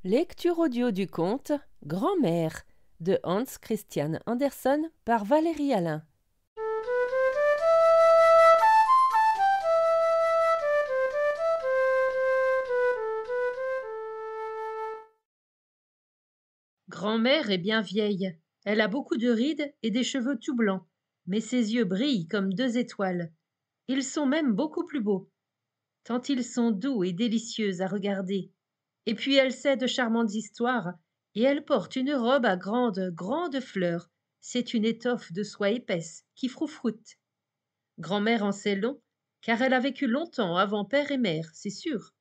Lecture audio du conte Grand-mère de Hans Christian Andersen par Valérie Alain. Grand-mère est bien vieille. Elle a beaucoup de rides et des cheveux tout blancs, mais ses yeux brillent comme deux étoiles. Ils sont même beaucoup plus beaux, tant ils sont doux et délicieux à regarder. Et puis elle sait de charmantes histoires, et elle porte une robe à grandes fleurs. C'est une étoffe de soie épaisse qui froufroute. Grand-mère en sait long, car elle a vécu longtemps avant père et mère, c'est sûr.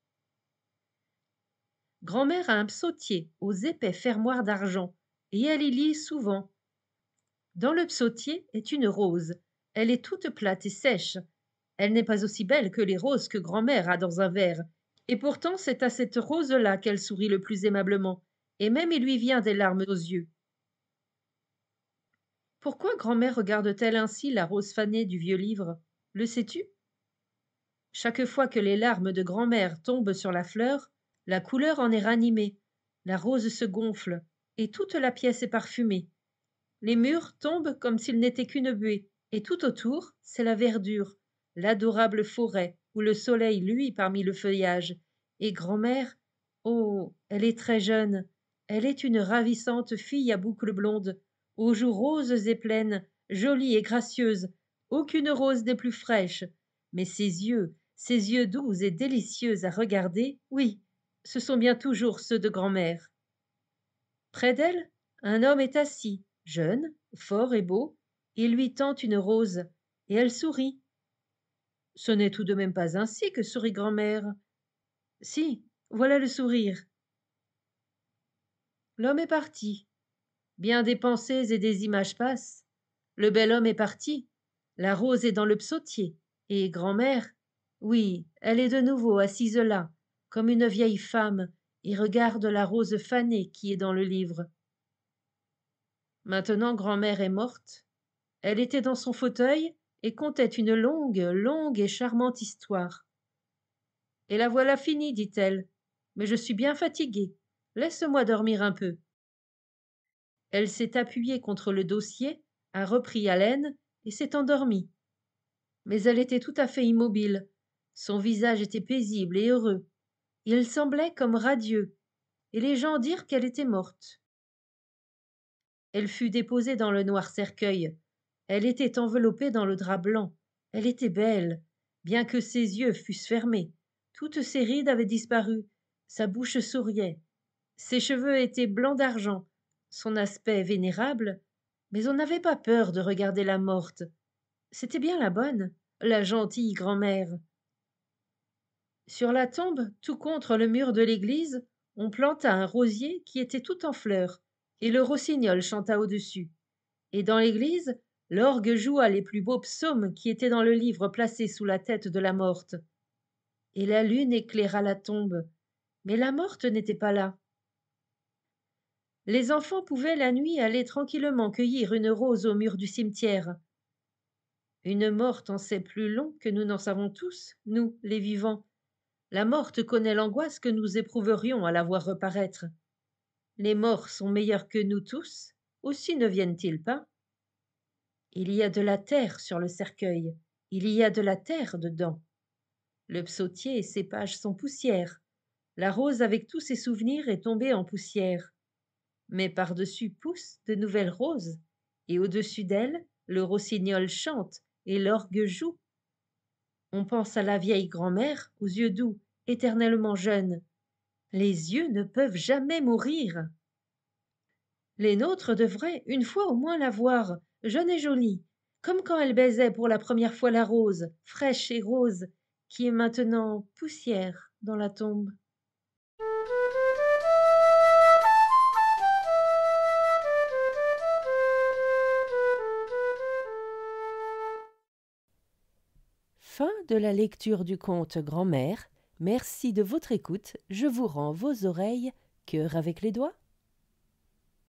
Grand-mère a un psautier aux épais fermoirs d'argent, et elle y lit souvent. Dans le psautier est une rose. Elle est toute plate et sèche. Elle n'est pas aussi belle que les roses que grand-mère a dans un verre. Et pourtant c'est à cette rose-là qu'elle sourit le plus aimablement, et même il lui vient des larmes aux yeux. Pourquoi grand-mère regarde-t-elle ainsi la rose fanée du vieux livre? Le sais-tu? Chaque fois que les larmes de grand-mère tombent sur la fleur, la couleur en est ranimée, la rose se gonfle, et toute la pièce est parfumée. Les murs tombent comme s'ils n'étaient qu'une buée, et tout autour, c'est la verdure, l'adorable forêt où le soleil luit parmi le feuillage. Et grand-mère, oh, elle est très jeune, elle est une ravissante fille à boucles blondes, aux joues roses et pleines, jolie et gracieuse. Aucune rose n'est plus fraîche, mais ses yeux doux et délicieux à regarder, oui, ce sont bien toujours ceux de grand-mère. Près d'elle, un homme est assis, jeune, fort et beau. Il lui tend une rose, et elle sourit. Ce n'est tout de même pas ainsi que sourit grand-mère. Si, voilà le sourire. L'homme est parti. Bien des pensées et des images passent. Le bel homme est parti. La rose est dans le psautier. Et grand-mère, oui, elle est de nouveau assise là, comme une vieille femme, et regarde la rose fanée qui est dans le livre. Maintenant grand-mère est morte. Elle était dans son fauteuil et contait une longue et charmante histoire. Et la voilà finie, dit-elle. Mais je suis bien fatiguée. Laisse-moi dormir un peu. Elle s'est appuyée contre le dossier, a repris haleine et s'est endormie. Mais elle était tout à fait immobile. Son visage était paisible et heureux. Il semblait comme radieux, et les gens dirent qu'elle était morte. Elle fut déposée dans le noir cercueil. Elle était enveloppée dans le drap blanc. Elle était belle, bien que ses yeux fussent fermés. Toutes ses rides avaient disparu. Sa bouche souriait. Ses cheveux étaient blancs d'argent. Son aspect vénérable. Mais on n'avait pas peur de regarder la morte. C'était bien la bonne, la gentille grand-mère. Sur la tombe, tout contre le mur de l'église, on planta un rosier qui était tout en fleurs, et le rossignol chanta au-dessus. Et dans l'église, l'orgue joua les plus beaux psaumes qui étaient dans le livre placé sous la tête de la morte. Et la lune éclaira la tombe, mais la morte n'était pas là. Les enfants pouvaient la nuit aller tranquillement cueillir une rose au mur du cimetière. Une morte en sait plus long que nous n'en savons tous, nous, les vivants. La morte connaît l'angoisse que nous éprouverions à la voir reparaître. Les morts sont meilleurs que nous tous, aussi ne viennent-ils pas? Il y a de la terre sur le cercueil, il y a de la terre dedans. Le psautier et ses pages sont poussière. La rose avec tous ses souvenirs est tombée en poussière. Mais par-dessus poussent de nouvelles roses, et au-dessus d'elles, le rossignol chante et l'orgue joue. On pense à la vieille grand-mère, aux yeux doux, éternellement jeunes. Les yeux ne peuvent jamais mourir. Les nôtres devraient une fois au moins la voir, jeune et jolie, comme quand elle baisait pour la première fois la rose, fraîche et rose, qui est maintenant poussière dans la tombe. Fin de la lecture du conte Grand-mère. Merci de votre écoute. Je vous rends vos oreilles, cœur avec les doigts.